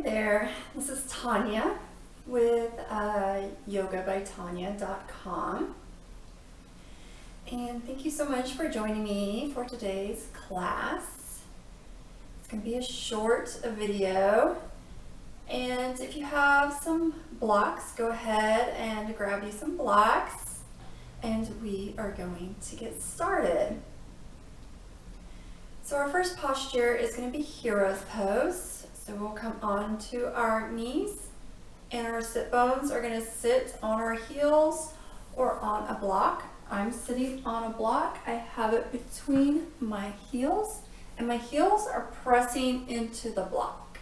there, this is Tonya with yogabytonya.com, and thank you so much for joining me for today's class. It's going to be a short video, and if you have some blocks, go ahead and grab you some blocks, and we are going to get started. So our first posture is going to be hero's pose. So we'll come on to our knees, and our sit bones are going to sit on our heels or on a block. I'm sitting on a block. I have it between my heels, and my heels are pressing into the block.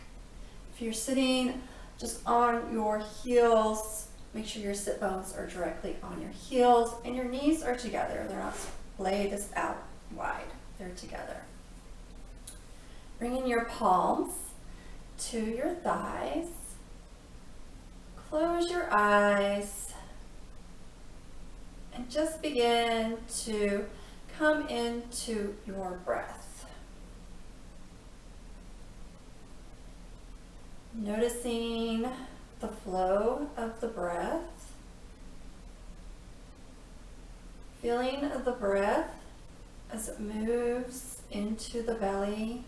If you're sitting just on your heels, make sure your sit bones are directly on your heels, and your knees are together. They're not splayed out wide. They're together. Bring in your palms to your thighs. Close your eyes and just begin to come into your breath. Noticing the flow of the breath. Feeling the breath as it moves into the belly,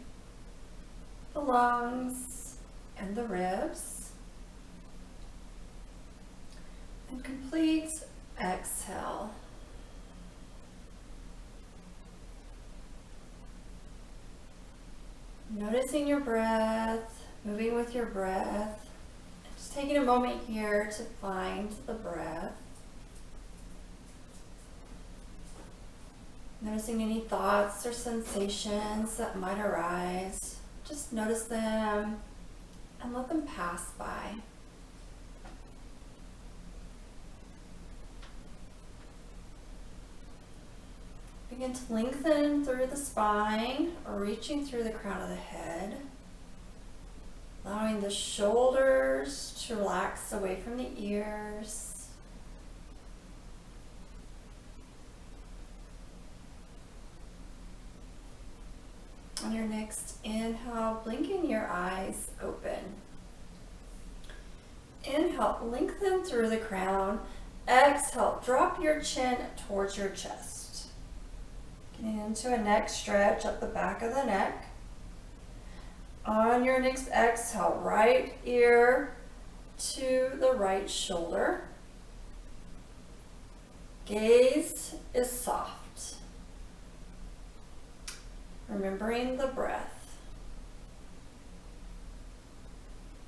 the lungs, and the ribs. And complete exhale. Noticing your breath, moving with your breath. Just taking a moment here to find the breath. Noticing any thoughts or sensations that might arise. Just notice them and let them pass by. Begin to lengthen through the spine, reaching through the crown of the head, allowing the shoulders to relax away from the ears. On your next inhale, blinking your eyes open. Inhale, lengthen through the crown. Exhale, drop your chin towards your chest. Getting into a neck stretch up the back of the neck. On your next exhale, right ear to the right shoulder. Gaze is soft. Remembering the breath.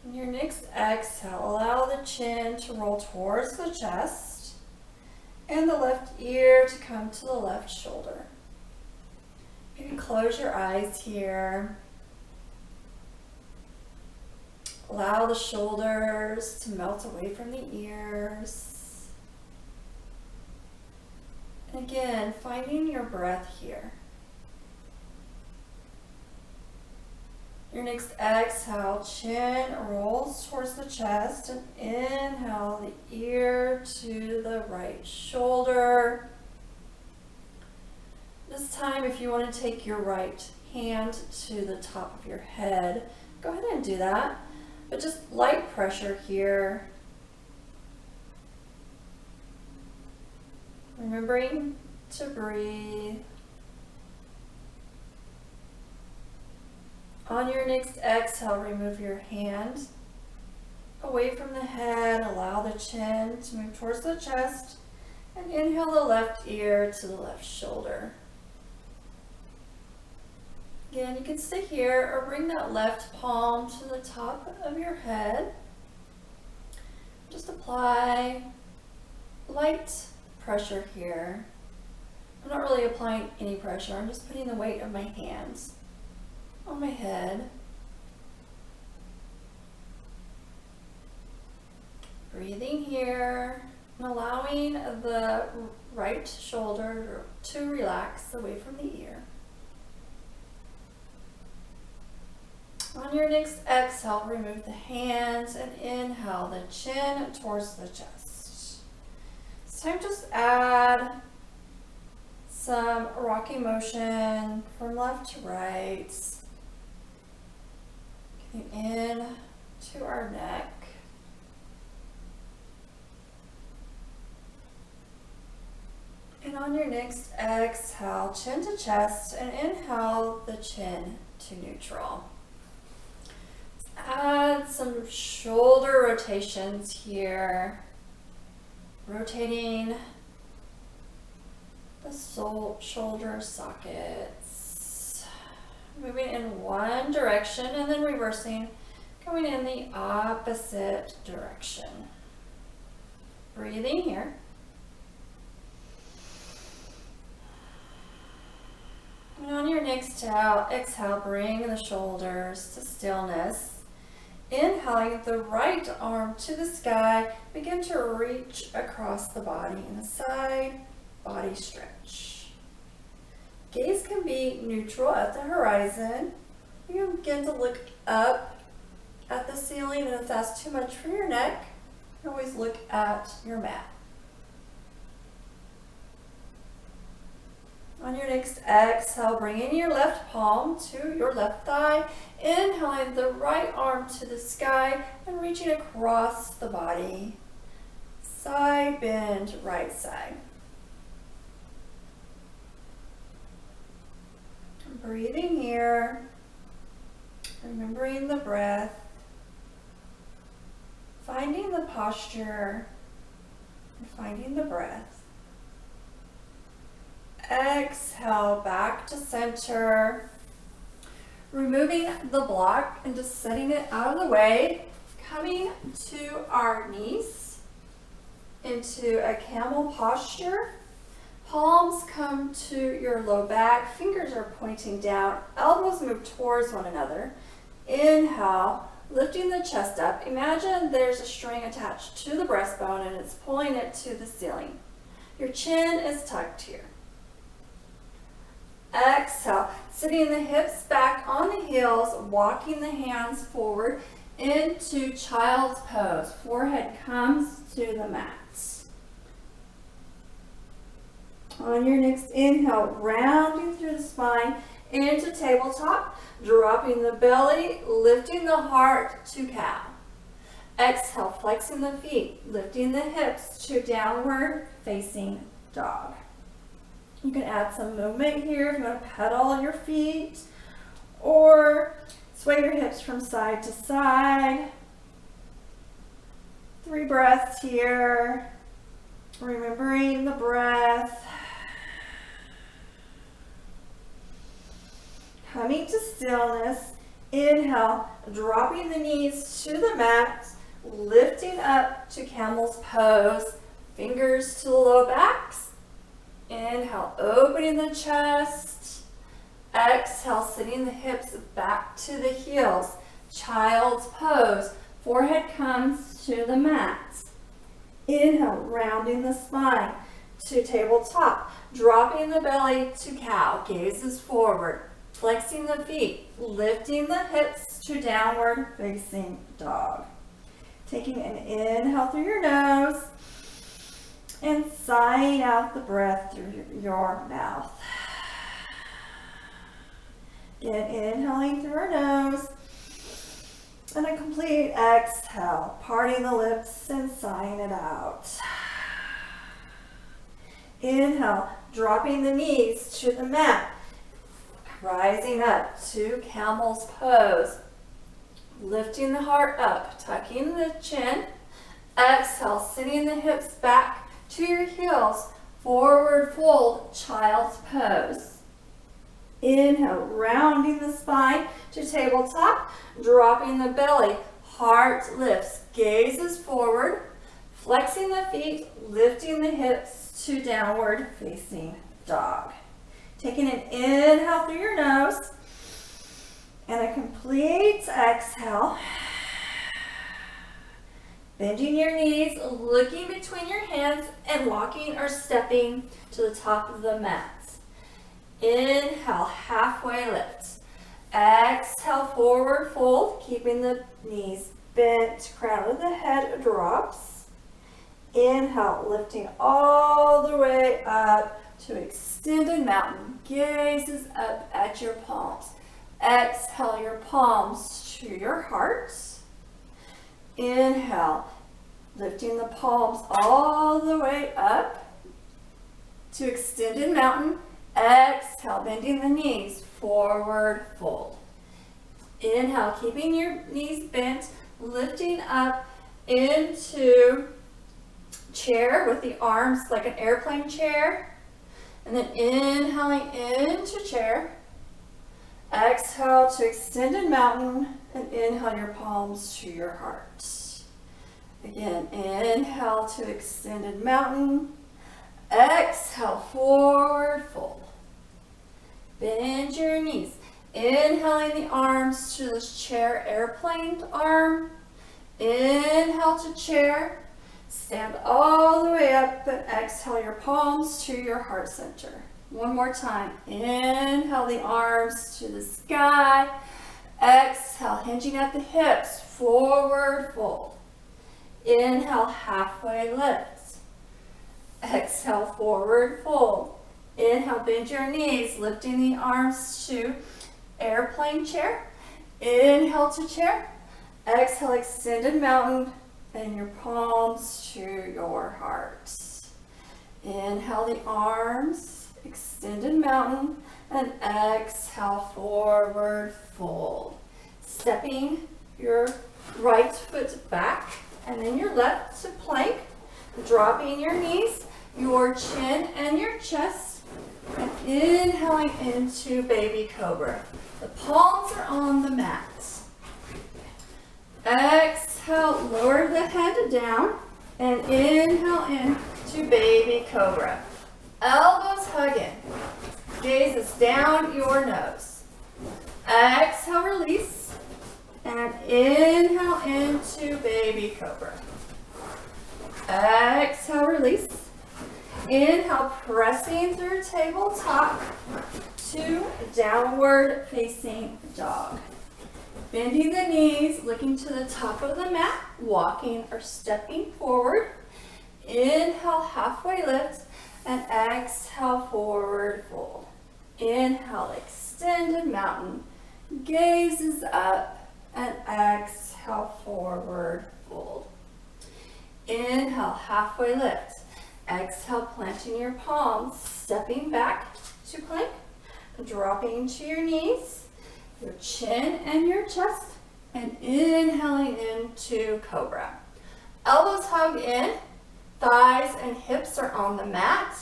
In your next exhale, allow the chin to roll towards the chest and the left ear to come to the left shoulder. You can close your eyes here. Allow the shoulders to melt away from the ears. And again, finding your breath here. Your next exhale, chin rolls towards the chest, and inhale the ear to the right shoulder. This time, if you want to take your right hand to the top of your head, go ahead and do that, but just light pressure here. Remembering to breathe. On your next exhale, remove your hand away from the head. Allow the chin to move towards the chest. And inhale the left ear to the left shoulder. Again, you can stay here or bring that left palm to the top of your head. Just apply light pressure here. I'm not really applying any pressure. I'm just putting the weight of my hands on my head. Breathing here and allowing the right shoulder to relax away from the ear. On your next exhale, remove the hands and inhale the chin towards the chest. This time just add some rocking motion from left to right. In to our neck. And on your next exhale, chin to chest, and inhale the chin to neutral. Add some shoulder rotations here. Rotating the shoulder sockets. Moving in one direction and then reversing, going in the opposite direction. Breathing here. And on your next exhale, bring the shoulders to stillness. Inhaling the right arm to the sky, begin to reach across the body in a side body stretch. Gaze can be neutral at the horizon. You can begin to look up at the ceiling, and if that's too much for your neck, you can always look at your mat. On your next exhale, bringing your left palm to your left thigh, inhaling the right arm to the sky and reaching across the body. Side bend, right side. Breathing here, remembering the breath, finding the posture, and finding the breath. Exhale, back to center. Removing the block and just setting it out of the way. Coming to our knees into a camel posture. Palms come to your low back. Fingers are pointing down. Elbows move towards one another. Inhale, lifting the chest up. Imagine there's a string attached to the breastbone and it's pulling it to the ceiling. Your chin is tucked here. Exhale, sitting the hips back on the heels, walking the hands forward into child's pose. Forehead comes to the mat. On your next inhale, rounding through the spine into tabletop, dropping the belly, lifting the heart to cow. Exhale, flexing the feet, lifting the hips to downward facing dog. You can add some movement here if you want to pedal your feet or sway your hips from side to side. 3 breaths here. Remembering the breath. Coming to stillness. Inhale, dropping the knees to the mat, lifting up to camel's pose. Fingers to the low backs. Inhale, opening the chest. Exhale, sitting the hips back to the heels. Child's pose. Forehead comes to the mat. Inhale, rounding the spine to tabletop. Dropping the belly to cow. Gazes forward. Flexing the feet. Lifting the hips to downward facing dog. Taking an inhale through your nose. And sighing out the breath through your mouth. Again, inhaling through our nose. And a complete exhale, parting the lips and sighing it out. Inhale, dropping the knees to the mat. Rising up to camel's pose. Lifting the heart up, tucking the chin. Exhale, sitting the hips back to your heels, forward fold, child's pose. Inhale, rounding the spine to tabletop, dropping the belly, heart lifts, gazes forward, flexing the feet, lifting the hips to downward facing dog. Taking an inhale through your nose and a complete exhale. Bending your knees, looking between your hands and walking or stepping to the top of the mat. Inhale, halfway lift. Exhale, forward fold, keeping the knees bent, crown of the head drops. Inhale, lifting all the way up to extended mountain. Gazes up at your palms. Exhale your palms to your heart. Inhale, lifting the palms all the way up to extended mountain. Exhale, bending the knees, forward fold. Inhale, keeping your knees bent, lifting up into chair with the arms like an airplane chair. And then inhaling into chair. Exhale to extended mountain and inhale your palms to your heart. Again, inhale to extended mountain. Exhale, forward fold. Bend your knees. Inhaling the arms to this chair, airplane arm. Inhale to chair. Stand all the way up and exhale your palms to your heart center. One more time. Inhale the arms to the sky. Exhale, hinging at the hips, forward fold. Inhale, halfway lift. Exhale, forward fold. Inhale, bend your knees, lifting the arms to airplane chair. Inhale to chair. Exhale, extended mountain and your palms to your heart. Inhale the arms, extended mountain, and exhale, forward fold. Stepping your right foot back and then your left to plank, dropping your knees, your chin and your chest, and inhaling into baby cobra. The palms are on the mat. Exhale, lower the head down, and inhale into baby cobra. Elbows hug in. Gaze is down your nose. Exhale, release, and inhale into baby cobra. Exhale, release. Inhale, pressing through tabletop to downward facing dog. Bending the knees, looking to the top of the mat, walking or stepping forward. Inhale, halfway lift, and exhale, forward fold. Inhale, extended mountain, gaze is up, and exhale, forward fold. Inhale, halfway lift. Exhale, planting your palms, stepping back to plank, dropping to your knees, your chin and your chest, and inhaling into cobra. Elbows hug in, thighs and hips are on the mat.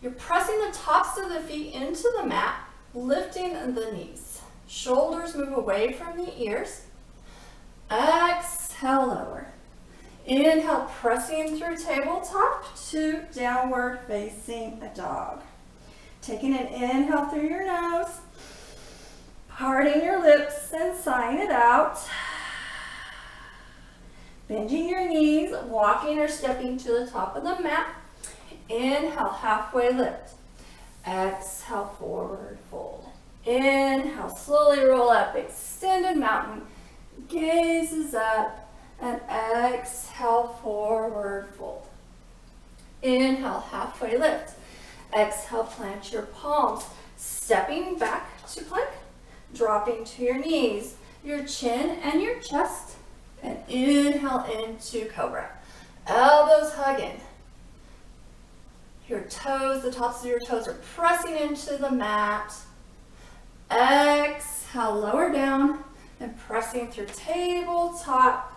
You're pressing the tops of the feet into the mat, lifting the knees. Shoulders move away from the ears. Exhale, lower. Inhale, pressing through tabletop to downward facing dog. Taking an inhale through your nose, parting your lips and sighing it out. Bending your knees, walking or stepping to the top of the mat. Inhale, halfway lift. Exhale, forward fold. Inhale, slowly roll up, extended mountain. Gaze is up. And exhale, forward fold. Inhale, halfway lift. Exhale, plant your palms, stepping back to plank, dropping to your knees, your chin and your chest, and inhale into cobra. Elbows hug in. Your toes, the tops of your toes are pressing into the mat. Exhale, lower down and pressing through tabletop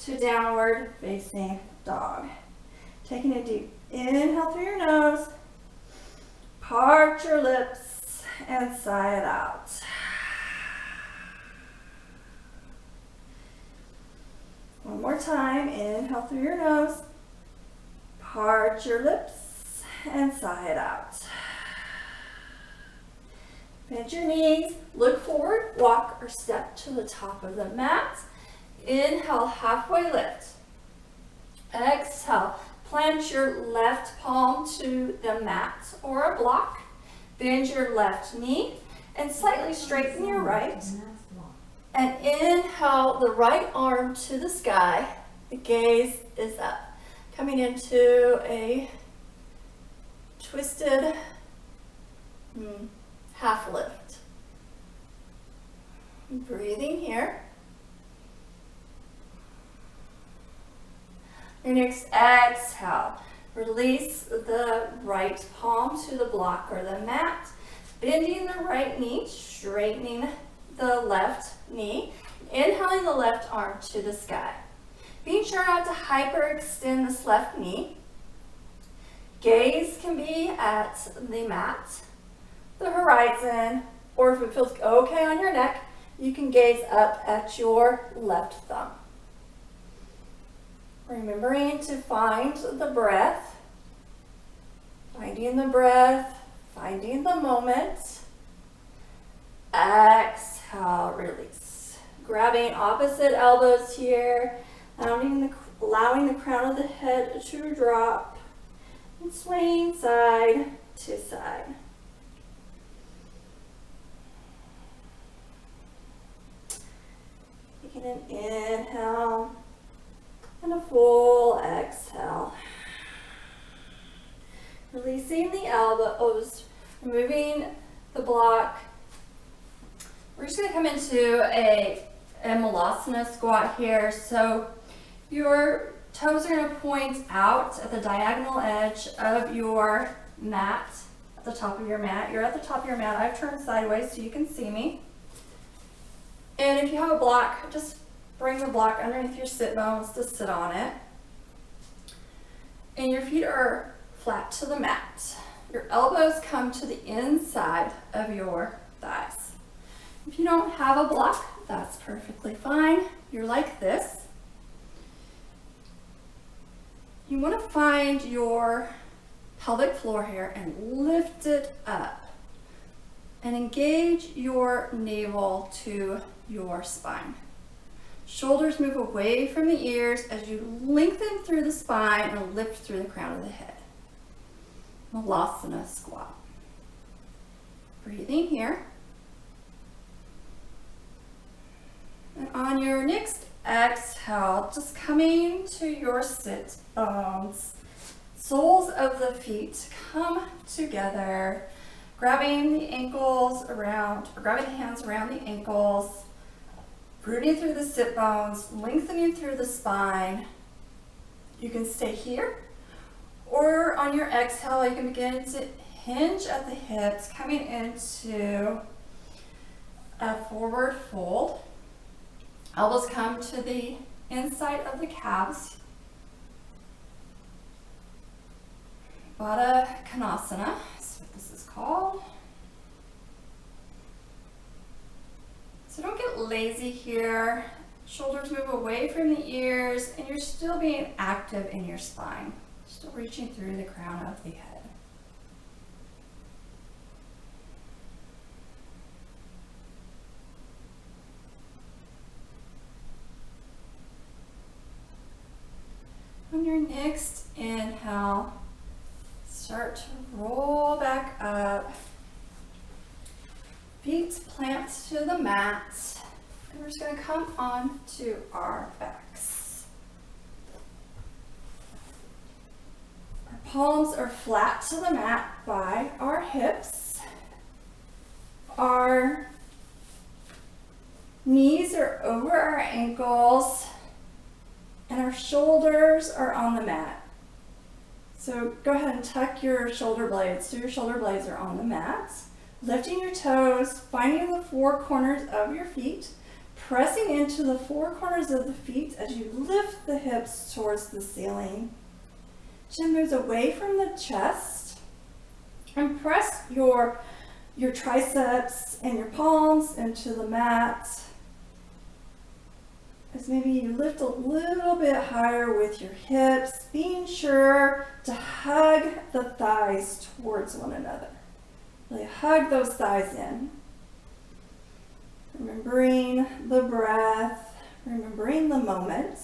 to downward facing dog. Taking a deep inhale through your nose, part your lips and sigh it out. One more time, inhale through your nose, part your lips and sigh it out. Bend your knees, look forward, walk or step to the top of the mat. Inhale, halfway lift. Exhale, plant your left palm to the mat or a block. Bend your left knee and slightly straighten your right. And inhale the right arm to the sky. The gaze is up. Coming into a twisted half lift. Breathing here. Your next exhale, release the right palm to the block or the mat, bending the right knee, straightening the left knee, inhaling the left arm to the sky. Being sure not to hyperextend this left knee. Gaze can be at the mat, the horizon, or if it feels okay on your neck, you can gaze up at your left thumb. Remembering to find the breath, finding the moment. Exhale, release. Grabbing opposite elbows here, allowing the crown of the head to drop, and swaying side to side. Taking an inhale and a full exhale. Releasing the elbows, removing the block. We're just going to come into a malasana squat here. So your toes are going to point out at the diagonal edge of your mat, at the top of your mat. You're at the top of your mat. I've turned sideways so you can see me. And if you have a block, just bring the block underneath your sit bones to sit on it. And your feet are flat to the mat. Your elbows come to the inside of your thighs. If you don't have a block, that's perfectly fine. You're like this. You want to find your pelvic floor here and lift it up. And engage your navel to your spine. Shoulders move away from the ears as you lengthen through the spine and lift through the crown of the head. Malasana squat. Breathing here. And on your next exhale, just coming to your sit bones. Soles of the feet come together. Grabbing the ankles around, or grabbing the hands around the ankles. Rooting through the sit bones, lengthening through the spine. You can stay here, or on your exhale, you can begin to hinge at the hips, coming into a forward fold. Elbows come to the inside of the calves. Baddha Konasana is what this is called. So don't get lazy here. Shoulders move away from the ears, and you're still being active in your spine. Still reaching through the crown of the head. On your next inhale, start to roll back up. Feet plant to the mat. And we're just going to come on to our backs. Our palms are flat to the mat by our hips. Our knees are over our ankles. And our shoulders are on the mat. So go ahead and tuck your shoulder blades so your shoulder blades are on the mat. Lifting your toes, finding the four corners of your feet, pressing into the four corners of the feet as you lift the hips towards the ceiling. Chin moves away from the chest, and press your triceps and your palms into the mat. As maybe you lift a little bit higher with your hips, being sure to hug the thighs towards one another. Really hug those thighs in. Remembering the breath, remembering the moment.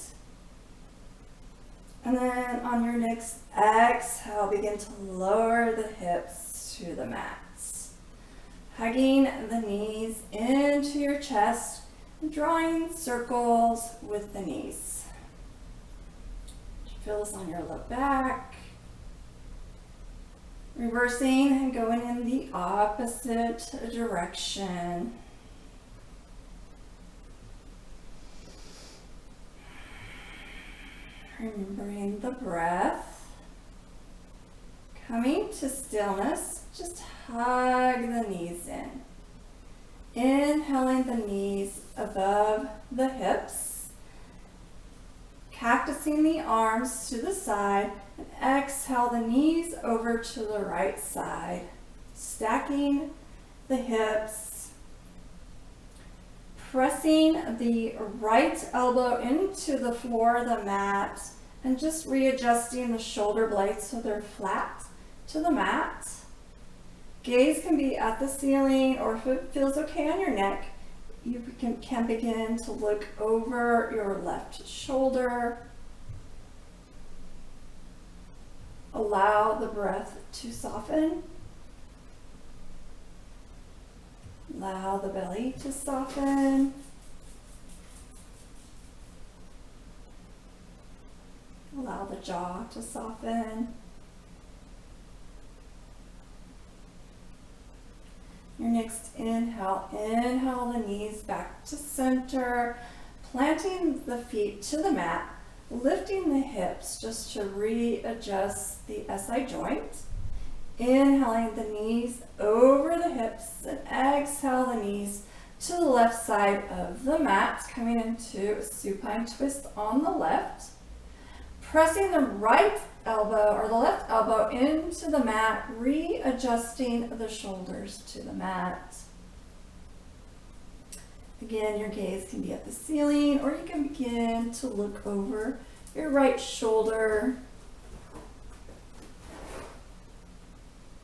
And then on your next exhale, begin to lower the hips to the mat. Hugging the knees into your chest, drawing circles with the knees. Feel this on your low back. Reversing and going in the opposite direction. Remembering the breath. Coming to stillness, just hug the knees in. Inhaling the knees above the hips. Cactusing the arms to the side, and exhale the knees over to the right side. Stacking the hips. Pressing the right elbow into the floor of the mat and just readjusting the shoulder blades so they're flat to the mat. Gaze can be at the ceiling, or if it feels okay on your neck, you can begin to look over your left shoulder. Allow the breath to soften. Allow the belly to soften. Allow the jaw to soften. Your next inhale, inhale the knees back to center, planting the feet to the mat, lifting the hips just to readjust the SI joint. Inhaling the knees over the hips and exhale the knees to the left side of the mat, coming into a supine twist on the left. Pressing the right elbow or the left elbow into the mat, readjusting the shoulders to the mat. Again, your gaze can be at the ceiling, or you can begin to look over your right shoulder.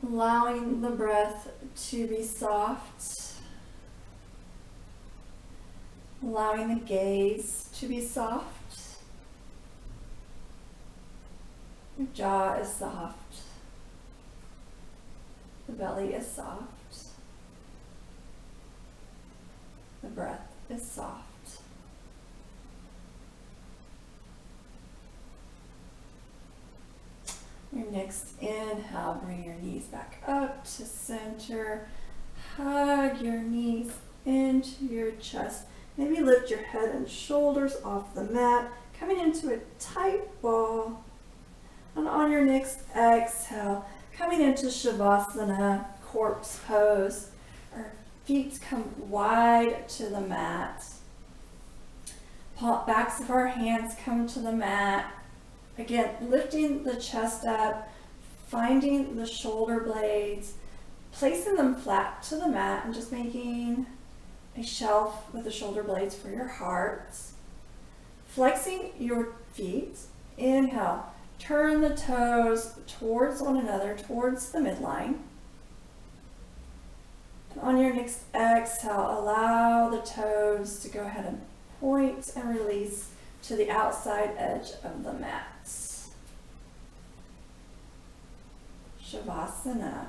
Allowing the breath to be soft. Allowing the gaze to be soft. Your jaw is soft. The belly is soft. The breath is soft. Your next inhale, bring your knees back up to center. Hug your knees into your chest. Maybe lift your head and shoulders off the mat, coming into a tight ball. And on your next exhale, coming into Shavasana, corpse pose. Our feet come wide to the mat. Backs of our hands come to the mat. Again, lifting the chest up, finding the shoulder blades, placing them flat to the mat, and just making a shelf with the shoulder blades for your heart. Flexing your feet. Inhale. Turn the toes towards one another, towards the midline. And on your next exhale, allow the toes to go ahead and point and release to the outside edge of the mat. Shavasana.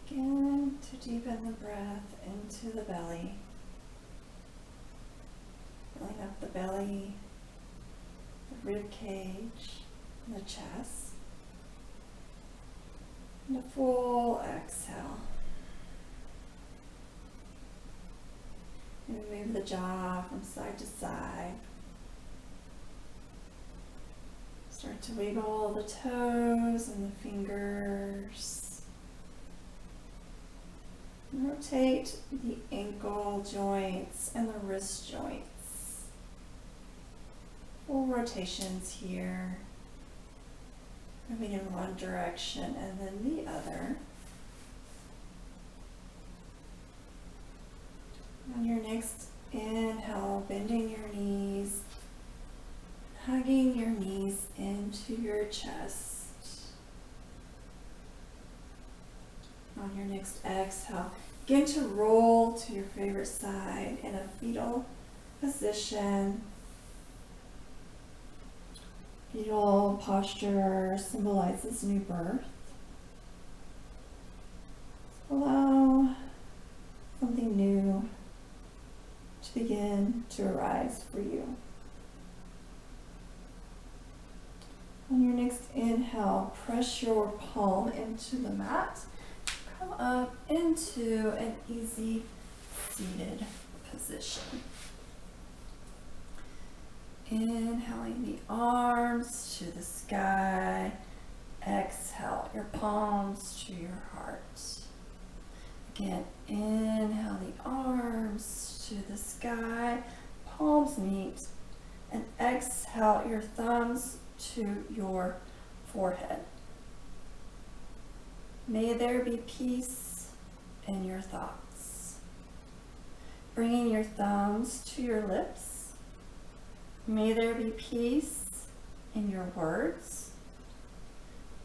Again, to deepen the breath into the belly. Filling up the belly, the rib cage, and the chest. And a full exhale. And Move the jaw from side to side. Start to wiggle the toes and the fingers. Rotate the ankle joints and the wrist joints. Full rotations here. Moving in one direction and then the other. On your next inhale, bending your knees, hugging your knees into your chest. On your next exhale, begin to roll to your favorite side in a fetal position. Fetal posture symbolizes new birth. Allow something new to begin to arise for you. On your next inhale, press your palm into the mat. Come up into an easy seated position. Inhaling the arms to the sky. Exhale your palms to your heart. Again, inhale the arms to the sky, palms meet, and exhale your thumbs to your forehead. May there be peace in your thoughts. Bringing your thumbs to your lips. May there be peace in your words.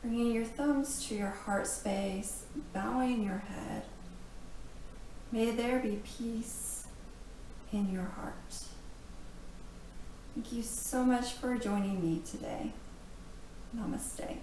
Bringing your thumbs to your heart space, bowing your head. May there be peace in your heart. Thank you so much for joining me today. Namaste.